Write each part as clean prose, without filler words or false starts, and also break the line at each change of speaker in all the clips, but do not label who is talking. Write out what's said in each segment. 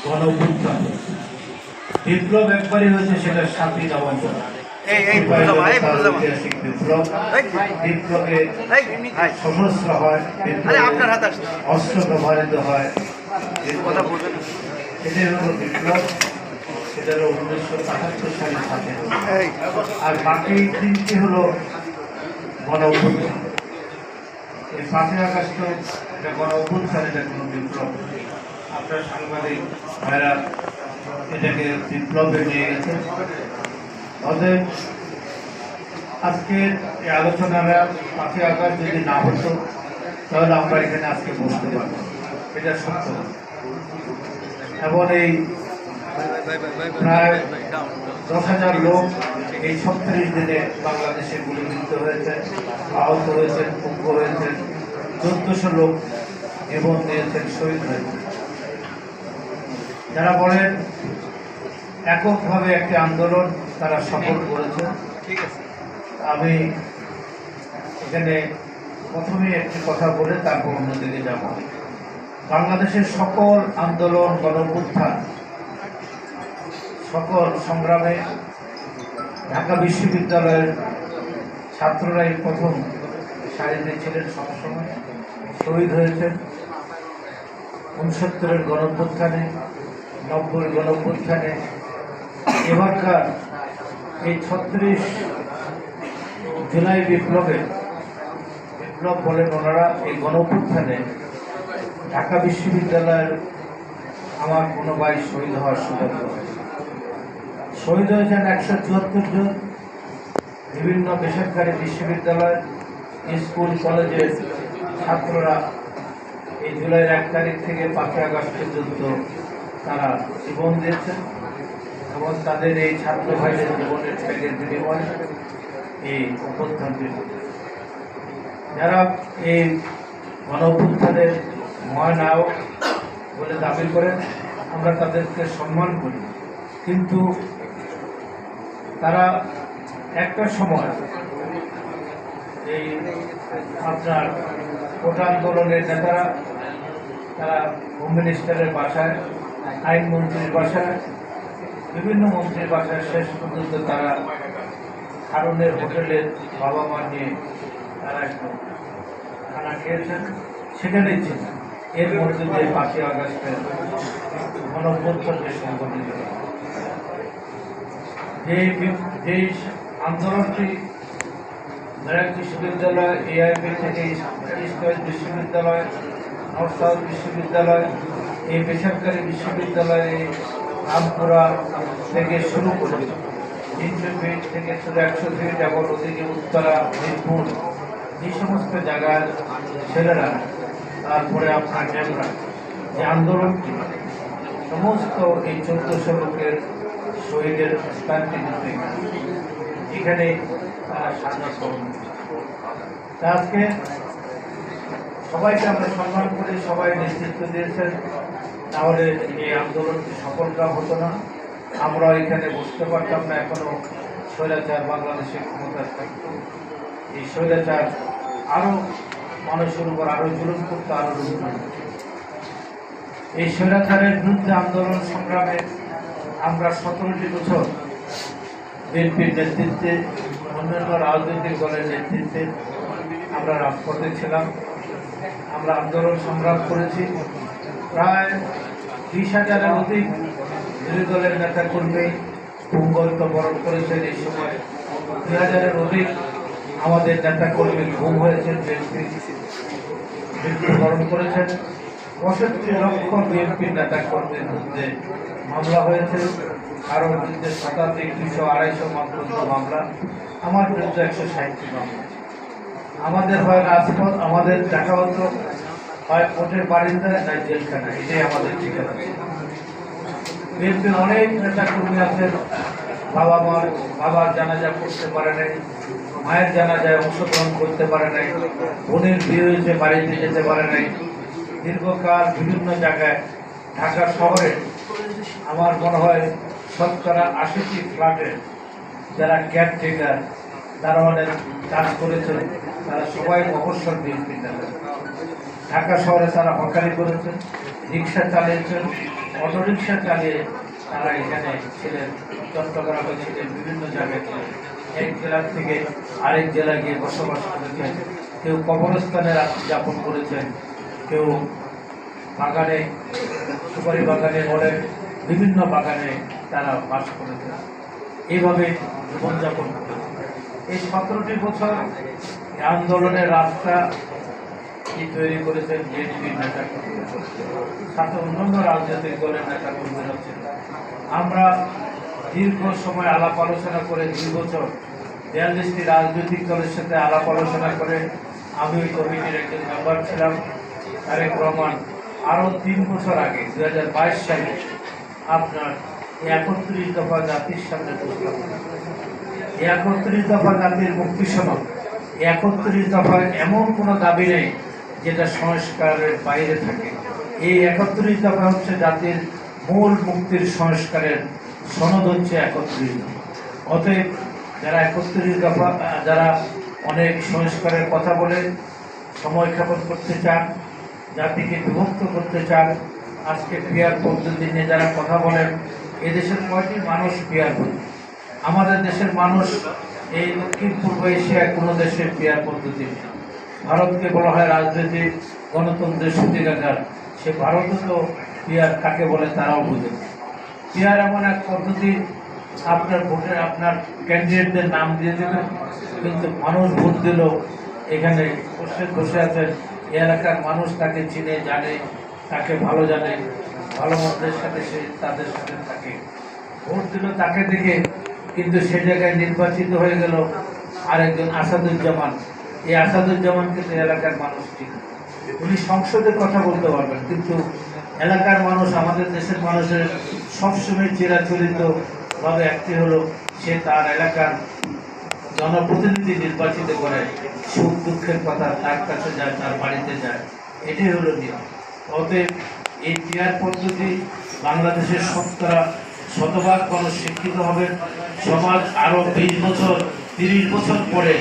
গণ অভ্যুত্থান বিপ্লব একবারই হয়েছে, সেটা 7ই নভেম্বর ঐতিহাসিক বিপ্লব। বিপ্লবে সশস্ত্র হয়, অস্ত্র ব্যবহৃত হয়, সেটাই হলো বিপ্লব। সেটা হলো 19৭ সালের সাথে, আর বাকি দিনটি হলো গণ অভ্যুত্থান। এই 5ই আগস্ট এটা গণ অভ্যুত্থান, এটা কোনো বিপ্লব। আপনার সাংবাদিক ভাইরা এটাকে বিপ্লবে নিয়ে গেছে। অতএব আজকের এই আলোচনাটা 5ই আগস্ট যদি না হতো তাহলে আমরা এখানে আজকে বসতে পারতাম, এটা সত্য। এবং এই প্রায় 10,000 লোক এই 36 দিনে বাংলাদেশে গুলিবিদ্ধ হয়েছে, আহত হয়েছেন, পঙ্গ হয়েছেন, 1400 লোক জীবন দিয়েছেন, শহীদ হয়েছে। যারা বলেন এককভাবে একটি আন্দোলন তারা সফল করেছে, আমি এখানে প্রথমে একটি কথা বলে তারপর অন্যদিকে যাব। বাংলাদেশের সকল আন্দোলন, গণ অভ্যুত্থান, সকল সংগ্রামে ঢাকা বিশ্ববিদ্যালয়ের ছাত্ররাই প্রথম সারিতে ছিলেন, সবসময় শহীদ হয়েছেন। 69-এর গণ অভ্যুত্থানে, 90-এর গণ অভ্যুত্থানে, এবারকার এই 36 জুলাই বিপ্লব বলেন ওনারা। এই গণ অভ্যুত্থানে ঢাকা বিশ্ববিদ্যালয়ের আমার কোনো ভাই শহীদ হওয়ার সৌভাগ্য হয়েছে। শহীদ হয়েছেন 174 জন। বিভিন্ন বেসরকারি বিশ্ববিদ্যালয়, স্কুল, কলেজের ছাত্ররা এই জুলাইয়ের 1 তারিখ থেকে 5ই আগস্ট পর্যন্ত তারা জীবন দিয়েছেন, এবং তাদের এই ছাত্র ভাইদের জীবনের ত্যাগের বিনিময়ে এই অভ্যুত্থানটি, যারা এই গণ অভ্যুত্থানের মহানায়ক বলে দাবি করেন, আমরা তাদেরকে সম্মান করি। কিন্তু তারা একটা সময় এই আপনার কোটা আন্দোলনের নেতারা, তারা হোম মিনিস্টারের বাসায়, আইনমন্ত্রীর বাসায়, বিভিন্ন মন্ত্রীর বাসায়, শেষ পর্যন্ত তারা কারণের হোটেলের বাবা মা নিয়ে তারা একটু খানা খেয়েছেন, সেখানেই ছিল। এর মধ্যে দিয়ে 5ই আগস্টের গণ অভ্যুত্থানকে সংগঠিত, যে আন্দোলনটি মেরাক বিশ্ববিদ্যালয়, এআইবি থেকে ইস্ট ওয়েস্ট বিশ্ববিদ্যালয়, নর্থ সাউথ বিশ্ববিদ্যালয়, এই বেসরকারি বিশ্ববিদ্যালয়ে রামপুরা থেকে শুরু করে 300 ফিট থেকে শুরু 100 ফিট, এবং ওদিকে উত্তরা, মিরপুর, এই সমস্ত জায়গার ছেলেরা, তারপরে আপনার ডেমরা, যে আন্দোলনটি সমস্ত এই 1400 লোকের শহীদের স্থানটি দিতে এখানে তারা সাজা করুন। আজকে সবাইকে আমরা সম্মান করি, সবাই নেতৃত্ব দিয়েছেন, তাহলে এই আন্দোলনটি সফলকাম হতো না, আমরা এখানে বসতে পারতাম না। এখনো স্বৈরাচার বাংলাদেশের ক্ষমতায় থাকত, এই স্বৈরাচার আরো মানুষের উপর আরো জুলুম করতো, আরো জুলুম। এই স্বৈরাচারের বিরুদ্ধে আন্দোলন সংগ্রামে আমরা 17টি বছর বিএনপির নেতৃত্বে, অন্যান্য রাজনৈতিক দলের নেতৃত্বে আমরা রাজপথে ছিলাম। আমরা আন্দোলন সংগ্রাম করেছি। প্রায় 20,000-এর অধিক বিরোধী দলের নেতাকর্মী ভূমগত বরণ করেছেন। এই সময় 2,000-এর অধিক আমাদের নেতাকর্মী গুম হয়েছেন, মৃত্যুবরণ করেছেন। 65 লক্ষ বিএনপির নেতাকর্মীর বিরুদ্ধে মামলা হয়েছে, কারোর বিরুদ্ধে 27, 200, 250 মাত্র মামলা, আমার বিরুদ্ধে 160টি মামলা। আমাদের হয় রাজপথ, আমাদের দেখা হতো হয় কোর্টের বারিন্দায়, নাই জেলখানা, এটাই আমাদের ঠিকানা। বিএনপির অনেক নেতাকর্মী আছেন, বাবার জানাজা করতে পারে নাই, মায়ের জানাজায় অংশগ্রহণ করতে পারে নাই, বোনের বিয়ে হয়েছে বাড়িতে যেতে পারে নাই, দীর্ঘকাল বিভিন্ন জায়গায় ঢাকা শহরে আমার মনে হয় 80টি ফ্ল্যাটের যারা কেয়ারটেকার, দারোয়ানের কাজ করেছে, তারা সবাই অবসর বিএনপির নেতা। ঢাকা শহরে তারা হকারি করেছেন, রিক্সা চালিয়েছেন, অটোরিক্সা চালিয়ে তারা এখানে ছিলেন, চট্টগ্রামে ছিলেন, বিভিন্ন জায়গায় ছিলেন। এক জেলা থেকে আরেক জেলায় গিয়ে বসবাস করেছেন, কেউ কবরস্থানে রাত্রি যাপন করেছেন, কেউ বাগানে, সুপারি বাগানে, বলে বিভিন্ন বাগানে তারা বাস করেছেন। এইভাবে জীবনযাপন করেছেন। এই 17টি বছর আন্দোলনের রাস্তা তৈরি করেছেন বিএনপির নেতা কর্মীরা, সাথে অন্যান্য রাজনৈতিক দলের নেতা কর্মীরা ছিল। আমরা দীর্ঘ সময় আলাপ আলোচনা করে 2 বছর 42টি রাজনৈতিক দলের সাথে আলাপ আলোচনা করে আমি ওই কমিটির একজন মেম্বার ছিলাম। তারেক রহমান আরও 3 বছর আগে 2022 সালে আপনার 31 দফা জাতির সামনে প্রস্তাব করেন। 31 দফা জাতির মুক্তি সনদ, 31 দফায় এমন কোনো দাবি নেই যেটা সংস্কারের বাইরে থাকে। এই 31 দফা হচ্ছে জাতির মূল মুক্তির সংস্কারের সনদ, হচ্ছে 31 দফা। অতএব যারা 31 দফা, যারা অনেক সংস্কারের কথা বলে সময় ক্ষেপণ করতে চান, জাতিকে বিভক্ত করতে চান, আজকে পিয়ার পদ্ধতি নিয়ে যারা কথা বলেন, এদেশের কয়টি মানুষ পিয়ার পদ্ধতি? আমাদের দেশের মানুষ এই দক্ষিণ পূর্ব এশিয়ায় কোনো দেশের পিয়ার পদ্ধতি নেই। ভারতকে বলা হয় রাজনৈতিক গণতন্ত্রের সূতিকাগার, সে ভারতও তো পিয়ার কাকে বলে তারাও বুঝে। পিয়ার এমন এক পদ্ধতি, আপনার ভোটে আপনার ক্যান্ডিডেটদের নাম দিয়ে দেবেন, কিন্তু মানুষ ভোট দিল, এখানে বসে আছেন, এই এলাকার মানুষ তাকে চিনে, জানে, তাকে ভালো জানে, ভালো মন্দের সাথে সে তাদের সাথে থাকে, ভোট দিল তাকে দেখে, কিন্তু সে জায়গায় নির্বাচিত হয়ে গেল আরেকজন আসাদুজ্জামান। এই আসাদুজ্জামান কিন্তু এলাকার মানুষ ঠিক, উনি সংসদে কথা বলতে পারবেন, কিন্তু এলাকার মানুষ, আমাদের দেশের মানুষের সবসময় চিরাচরিত ভাবে একটি হলো, সে তার এলাকার জনপ্রতিনিধি নির্বাচিত করে, সুখ দুঃখের কথা তার কাছে যায়, তার বাড়িতে যায়, এটাই হলো নিয়ম। অতএব এই পিয়ার পদ্ধতি বাংলাদেশের শতভাগ মানুষ শিক্ষিত হবে। সমাজ আরো 20 বছর 30 বছর পরে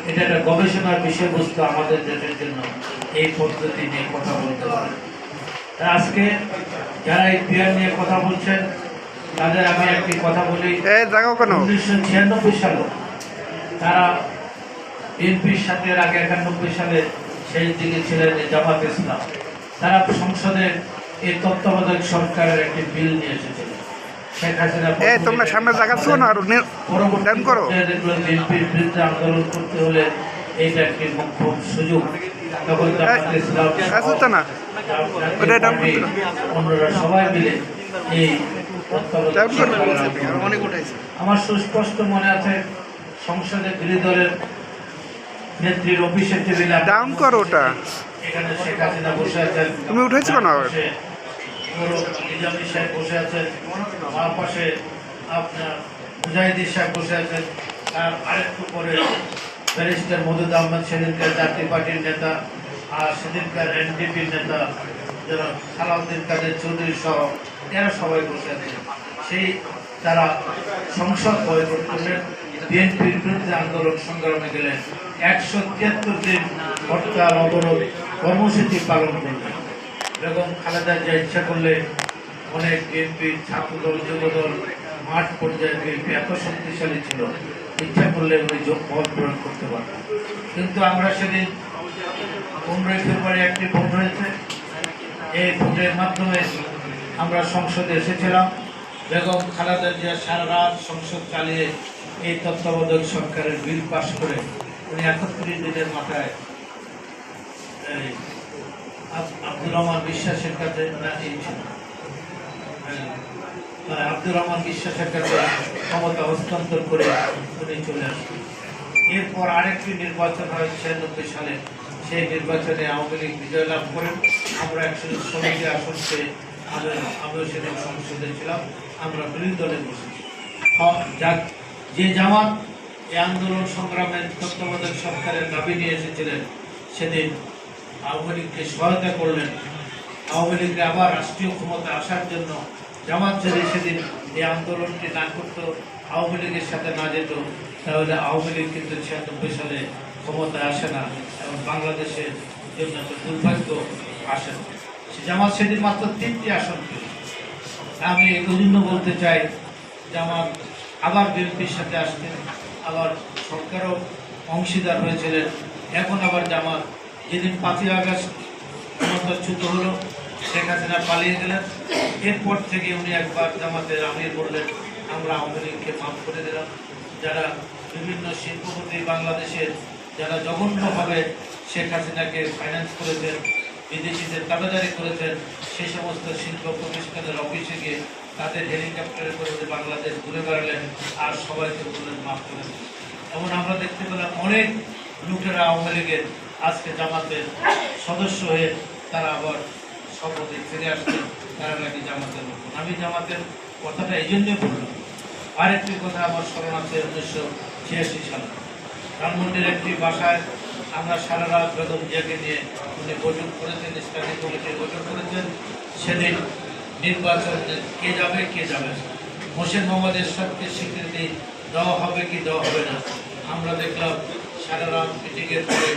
এটা একটা গবেষণার বিষয়বস্তু আমাদের দেশের জন্য, এই পদ্ধতি নিয়ে কথা বলতে পারে। আজকে যারা এই পিয়ার নিয়ে কথা বলছেন তাদের আমি একটি কথা বলি। 1996 সালে তারা বিএনপির সাথে, এর আগে 91 সালে শেষ দিকে ছিলেন জামাত ইসলাম, তারা সংসদে এই তত্ত্বাবধায়ক সরকারের একটি বিল নিয়ে এসেছিল। শেখ হাসিনা তোমরা সামনে জায়গাচ্ছো না, আর বিএনপির বিরুদ্ধে আন্দোলন করতে হলে এইটা একটি মুখ্য সুযোগ। তখন জামাত ইসলাম, অন্যরা সবাই মিলে এই আমার সুস্পষ্ট মনে আছে, সংসদে বিরোধী দলের নেত্রীর অফিসের টেবিলে ডাউন করো ওটা, এখানে শেখ হাসিনা বসে আছেন, তুমি উঠেছো না, নিজামী সাহেব বসে আছেন, আমার পাশে আপনার মুজাহিদি সাহেব বসে আছেন, তার আরেকটু পরে ব্যারিস্টার মদুদ আহমেদ, সেদিনকার জাতীয় পার্টির নেতা, আর সেদিনকার এনডিপির নেতা যারা সালাউদ্দিন কাদের চৌধুরী সহ এরা সবাই বসে আছেন। সেই তারা সংসদ বয়কট করলেন, বিএনপির বিরুদ্ধে আন্দোলন সংগ্রামে গেলেন, 173 দিন হরতাল অবরোধ কর্মসূচি পালন করলেন। বেগম খালেদা জিয়া ইচ্ছা করলে অনেক বিএনপির ছাত্রদল, যুবদল, মাঠ পর্যায়ে বিএনপি এত শক্তিশালী ছিল, ইচ্ছা করলে উনি ভোট প্রয়োগ করতে পারতেন। কিন্তু আমরা সেদিন 15 ফেব্রুয়ারি একটি ভোট হয়েছে, এই ভোটের মাধ্যমে আমরা সংসদে এসেছিলাম। বেগম খালেদা জিয়া সারা রাত সংসদ চালিয়ে এই তত্ত্বাবধায়ক সরকারের বিল পাশ করে উনি 31 দিনের মাথায় আব্দুর রহমান বিশ্বাসের কাছে আব্দুর রহমান বিশ্বাসের কাছে ক্ষমতা হস্তান্তর করে উনি চলে আসেন। এরপর আরেকটি নির্বাচন হয় 96 সালে, সেই নির্বাচনে আওয়ামী লীগ বিজয় লাভ করেন। আমরা 116টি আসন পেয়ে আমিও সেদিন সংসদে ছিলাম, আমরা বিরোধী দলে বসেছি। যে জামাত এই আন্দোলন সংগ্রামের তত্ত্বাবধায়ক সরকারের দাবি নিয়ে এসেছিলেন, সেদিন আওয়ামী লীগকে সহায়তা করলেন। আওয়ামী লীগকে আবার রাষ্ট্রীয় ক্ষমতা আসার জন্য জামাত যদি সেদিন এই আন্দোলনটি না করত, আওয়ামী লীগের সাথে না যেত, তাহলে আওয়ামী লীগ কিন্তু 96 সালে ক্ষমতায় আসে না এবং বাংলাদেশে জন্য তো দুর্ভাগ্য আসেন। জামাত সেদিন মাত্র 3টি আসন পেল। আমি এই জন্য বলতে চাই, জামাত আবার বিএনপির সাথে আসতেন, আবার সরকারও অংশীদার হয়েছিলেন। এখন আবার জামাত যেদিন 5ই আগস্ট ক্ষমতাচ্যুত হলো, শেখ হাসিনা পালিয়ে গেলেন, এরপর থেকে উনি একবার জামাতের আমির বললেন, আমরা আওয়ামী লীগকে মাফ করে দিলাম। যারা বিভিন্ন শিল্পপতি বাংলাদেশের যারা জঘন্যভাবে শেখ হাসিনাকে ফাইন্যান্স করেছেন, বিদেশিদের তাবেদারি করেছেন, সেই সমস্ত শিল্প প্রতিষ্ঠানের অফিসে গিয়ে তাদের হেলিকপ্টারে করে বাংলাদেশ ঘুরে বেড়ালেন আর সবাইকে বললেন মাফ করে দিন। এমন আমরা দেখতে পেলাম অনেক লুটেরা আওয়ামী লীগের আজকে জামাতের সদস্য হয়ে তারা আবার শপথে ফিরে আসছেন, তারা নাকি জামাতের মতন। আমি জামাতের কথাটা এই জন্যই বললাম। আরেকটি কথা আমার স্মরণ আছে, 1986 সালে ধানমন্ডির একটি বাসায় আমরা সারা রাত বেগম জিয়াকে নিয়ে উনি বৈঠক করেছেন, স্টাডি কমিটি বৈঠক করেছেন। সেদিন নির্বাচন কে যাবে কে যাবে না, হোসেন মোহাম্মদ এরশাদকে স্বীকৃতি দেওয়া হবে কি দেওয়া হবে না। আমরা দেখলাম সারা রাত মিটিংয়ের পরে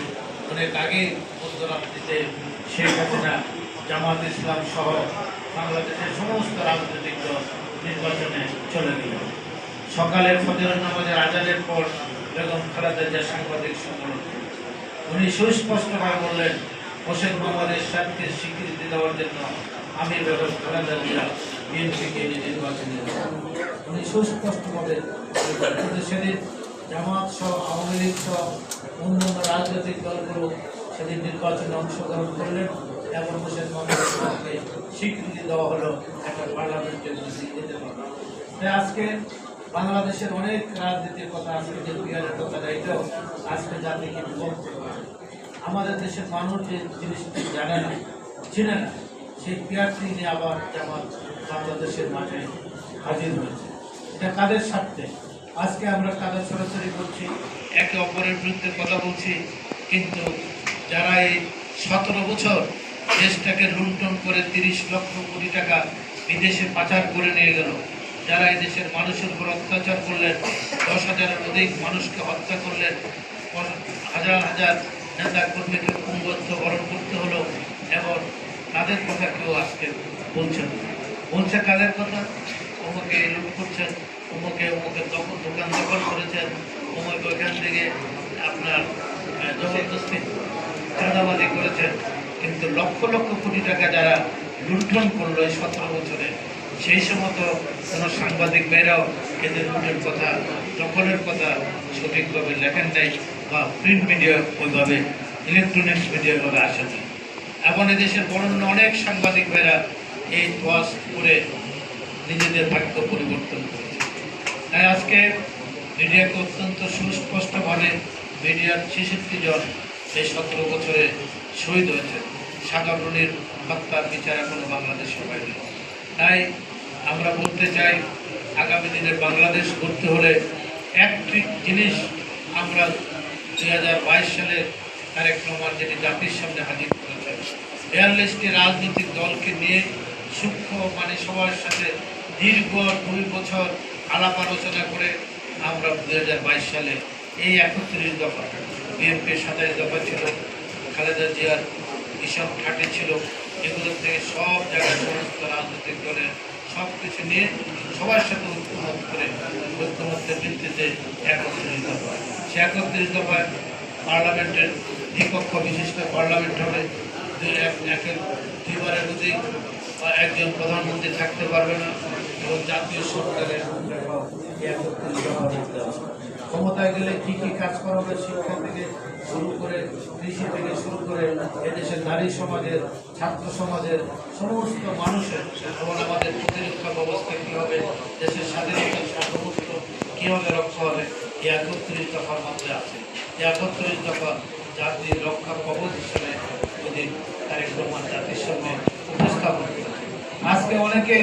অনেক আগেই মধ্যরাত্রিতে শেখ হাসিনা, জামাত ইসলাম সহ বাংলাদেশের সমস্ত রাজনৈতিক দল নির্বাচনে চলে গেল। সকালের ফজরের নামাজের আজানের পর বেগম খালেদা জিয়া সাংবাদিক সম্মেলন উনি সুস্পষ্টভাবে বললেন, হোসেন মোহাম্মদ এরশাদকে স্বীকৃতি দেওয়ার জন্য আমি বেগম খালেদা জিয়া বিএনপিকে নির্বাচনে উনি সুস্পষ্টভাবে সেদিন জামাত সহ আওয়ামী লীগ সহ অন্যান্য রাজনৈতিক দলগুলো সেদিন নির্বাচনে অংশগ্রহণ করলেন এবং হোসেন মোহাম্মদ এরশাদকে স্বীকৃতি দেওয়া হলো একটা পার্লামেন্টের যেতে পারল। তাই আজকে বাংলাদেশের অনেক রাজনীতির কথা, আজকে যে বিহারের কথা, এটাও আজকে জাতিকে বিভক্ত করে। আমাদের দেশের মানুষ যে জিনিসটি জানে না, চিনে না, সেই পিয়ারটি নিয়ে আবার জামাত বাংলাদেশের মাঠে হাজির হয়েছে। এটা কাদের স্বার্থে? আজকে আমরা কাদের সরাসরি করছি, একে অপরের বিরুদ্ধে কথা বলছি, কিন্তু যারা এই 17 বছর দেশটাকে লুণ্ঠন করে 30 লক্ষ কোটি টাকা বিদেশে পাচার করে নিয়ে গেল, যারা এই দেশের মানুষের উপর অত্যাচার করলেন, 10,000-এর অধিক মানুষকে হত্যা করলেন, হাজার হাজার নেতা কর্মীকে কুঙ্গত্ব বরণ করতে হলো, এবং তাদের কথা কেউ আজকে বলছেন। বলছে কাদের কথা? অমুকে লুট করছেন, অমুকে দোকান দখল করেছেন, অমুকে ওইখান থেকে আপনার জবরদস্তি চাঁদাবাজি করেছেন। কিন্তু লক্ষ লক্ষ কোটি টাকা যারা লুণ্ঠন করলো এই 17 বছরে, সেই সময় তো কোনো সাংবাদিক ভাইরাও এদের লুটের কথা, দখলের কথা সঠিকভাবে লেখেন নাই, বা প্রিন্ট মিডিয়া ওইভাবে, ইলেকট্রনিক্স মিডিয়া ওইভাবে আসেনি। এখন এদেশের বরণ্য অনেক সাংবাদিক ভাইরা এই ওয়াজ করে নিজেদের ভাগ্য পরিবর্তন করেছে। তাই আজকে মিডিয়াকে অত্যন্ত সুস্পষ্টভাবে মিডিয়ার 66 জন এই 17 বছরে শহীদ হয়েছে। সাগররুনির হত্যার বিচার এখনো বাংলাদেশে হয়নি। তাই আমরা বলতে চাই, আগামী দিনের বাংলাদেশ গড়তে হলে একটি জিনিস আমরা 2022 সালে তারেক রহমান যেটি জাতির সামনে হাজির করেছেন, 42টি রাজনৈতিক দলকে নিয়ে সূক্ষ্ম সবার সাথে দীর্ঘ 2 বছর আলাপ আলোচনা করে আমরা 2022 সালে এই 31 দফা, বিএনপির 27 দফা ছিল, খালেদা জিয়ার হিসাব ঘাটে ছিল, এগুলো থেকে সব জায়গায় সমস্ত রাজনৈতিক দলের সব কিছু নিয়ে সবার সাথে ঐক্যমত করে ঐক্যমতের ভিত্তিতে 31 দফা। সে 31 দফায় পার্লামেন্টের দ্বিকক্ষ বিশিষ্ট পার্লামেন্ট হবে, দুইবারের অধিক একজন প্রধানমন্ত্রী থাকতে পারবে না, এবং জাতীয় সরকারের ক্ষমতায় গেলে কি কি কাজ করা হবে, শিক্ষা থেকে শুরু করে কৃষি থেকে শুরু করে এদেশের নারী সমাজের, ছাত্র সমাজের, সমস্ত মানুষের, এবং আমাদের প্রতিরক্ষা ব্যবস্থা কী হবে, দেশের স্বাধীনতার সার্বভৌমত্ব কীভাবে রক্ষা হবে, এই 31 দফার মধ্যে আছে। এই 31 দফা জাতির রক্ষা কবচ হিসেবে ওদিন তারেক রহমান জাতির সামনে উপস্থাপন করেছে। আজকে অনেকে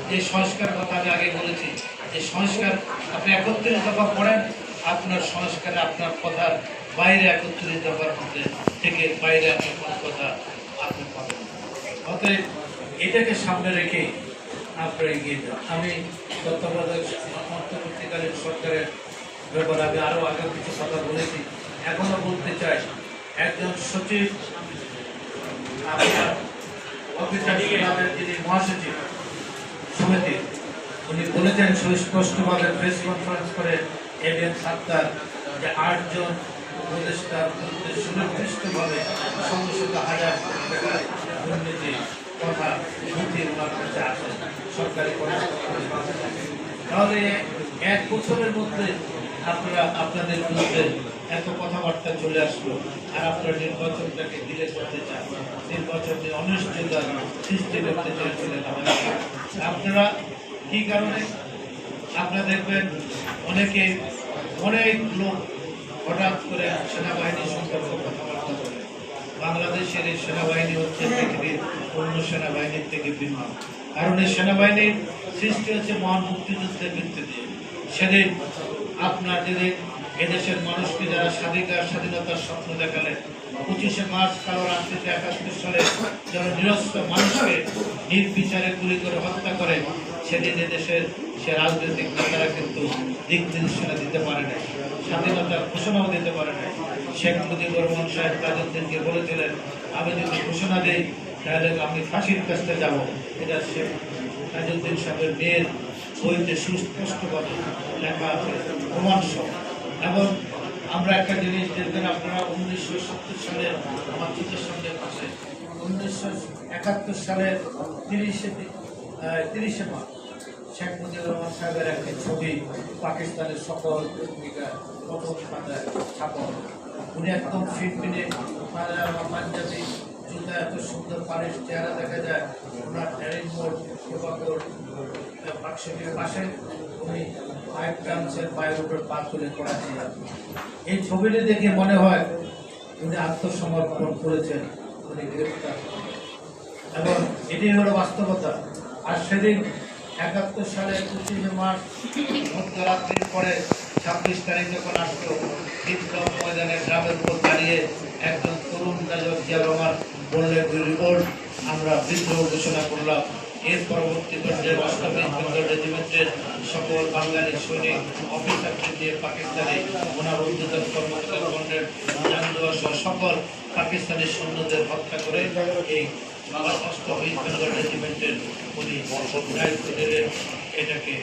যে সংস্কার কথা আমি আগে বলেছি, যে সংস্কার আপনি 31 দফা পড়েন, আপনার সংস্কারে আপনার কথার বাইরে 31 দফার মধ্যে থেকে বাইরে আপনি কোনো কথা আপনি পাবেন। অতএব এটাকে সামনে রেখে আপনারা এগিয়ে যান। আমি তত্ত্বাবধায়ক অন্তর্বর্তীকালীন সরকারের ব্যাপারে আমি আরও আগে কিছু কথা বলেছি, এখনও বলতে চাই। একজন সচিব আপনার অফিসার ক্লাবের যিনি মহাসচিব সমিতি উনি বলেছেন সুস্পষ্টভাবে প্রেস কনফারেন্স করে এবিএম সাত্তার যে 8 জন উপদেষ্টার বিরুদ্ধে সুনির্দিষ্টভাবে শত শত হাজার কোটি টাকার দুর্নীতি কথা নথি ওনার কাছে আসে সরকারি তাহলে 1 বছরের মধ্যে আপনারা আপনাদের বিরুদ্ধে এত কথাবার্তা চলে আসলো আর আপনারা নির্বাচনটাকে দিলে করতে চান নির্বাচনে অনিশ্চয়তা সৃষ্টি করতে চেয়েছিলেন আপনারা কি কারণে আপনারা দেখবেন অনেক লোক হঠাৎ করে সেনাবাহিনীর সম্পর্কে কথাবার্তা বলে বাংলাদেশের এই সেনাবাহিনী হচ্ছে পৃথিবীর অন্য সেনাবাহিনীর থেকে ভিন্ন কারণ এই সেনাবাহিনীর সৃষ্টি হচ্ছে মহান মুক্তিযুদ্ধের ভিত্তিতে সেদিন আপনার যেদিন এদেশের মানুষকে যারা স্বাধীনতার স্বপ্ন দেখালেন 25শে মার্চ কালো রাত্রিতে 71 সালে যারা নিরস্ত্র মানুষকে নির্বিচারে গুলি করে হত্যা করে সেদিন এদেশের সে রাজনৈতিক নেতারা কিন্তু দিক নির্দেশনা দিতে পারে না স্বাধীনতার ঘোষণাও দিতে পারে না শেখ মুজিবুর রহমান সাহেব তাজউদ্দিনকে বলেছিলেন আমি যদি ঘোষণা দিই তাহলে আমি ফাঁসির কাছে যাব এটা শেখ তাজউদ্দিন সাহেবের মেয়ের বইতে সুস্পষ্টভাবে লেখা আছে প্রমাণ সহ এবং আমরা একটা জিনিস দেখবেন আপনারা 1970 সালে আমার চোখের সামনে পাশে 1971 সালের 30শে মার্চ শেখ মুজিবুর রহমান সাহেবের একটি ছবি পাকিস্তানের সকল পত্রিকা প্রথম পাতায় ছাপা হল উনি একদম ফিটফিটে পাঞ্জাবি জুতা এত সুন্দর পানির চেহারা দেখা যায় ওনার ট্যারিং বোর্ড বাক্সটির পাশে উনি পাইপ টানছেন পায়ের উপর পা তুলে করাচ্ছেন এই ছবিটি দেখে মনে হয় উনি আত্মসমর্পণ করেছেন উনি গ্রেফতার এবং এটি হলো বাস্তবতা আর সেদিন 71 সালের 25শে মার্চ মধ্যরাত্রির পরে 26 তারিখ যখন আসলো বিপ্লব ময়দানের গ্রামের উপর দাঁড়িয়ে একজন তরুণ নায়ক জিয়া রহমান বললেন রিভোল্ট আমরা বিদ্রোহ ঘোষণা করলাম এর পরবর্তী পর্যায়ে অষ্টম বেঙ্গল রেজিমেন্টের সকল বাঙালি সৈনিক অফিসারকে দিয়ে পাকিস্তানে ওনার উদ্যোতন কর্মকর্তা খণ্ডের জান দেওয়া সহ সকল পাকিস্তানি সৈন্যদের হত্যা করে এই অষ্টম বেঙ্গল রেজিমেন্টের উনি দায়িত্ব দিলেন এটাকে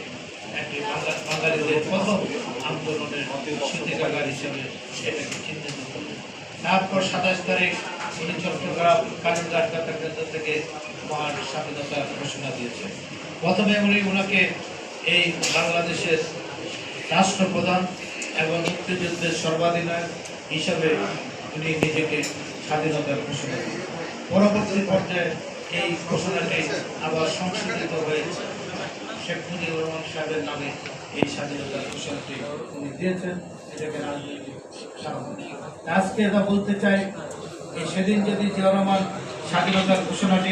একটি বাঙালিদের প্রথম আন্দোলনের সূতিকাগার হিসেবে এটাকে চিহ্নিত করলেন তারপর 27 তারিখ উনি চট্টগ্রাম কানুনঘাট কেন্দ্র থেকে মহান স্বাধীনতার ঘোষণা দিয়েছেন প্রথমে উনি ওনাকে এই বাংলাদেশের রাষ্ট্রপ্রধান এবং মুক্তিযুদ্ধের সর্বাধিনায়ক হিসাবে উনি নিজেকে স্বাধীনতার ঘোষণা দিয়েছেন পরবর্তী পর্যায়ে এই ঘোষণাটি আবার সংশোধিত হয়েছে শেখ মুজিবুর রহমান সাহেবের নামে এই স্বাধীনতার ঘোষণাটি উনি দিয়েছেন এটাকে রাজনৈতিক আজকে এটা বলতে চাই এই সেদিন যদি জিয়া রহমান স্বাধীনতার ঘোষণাটি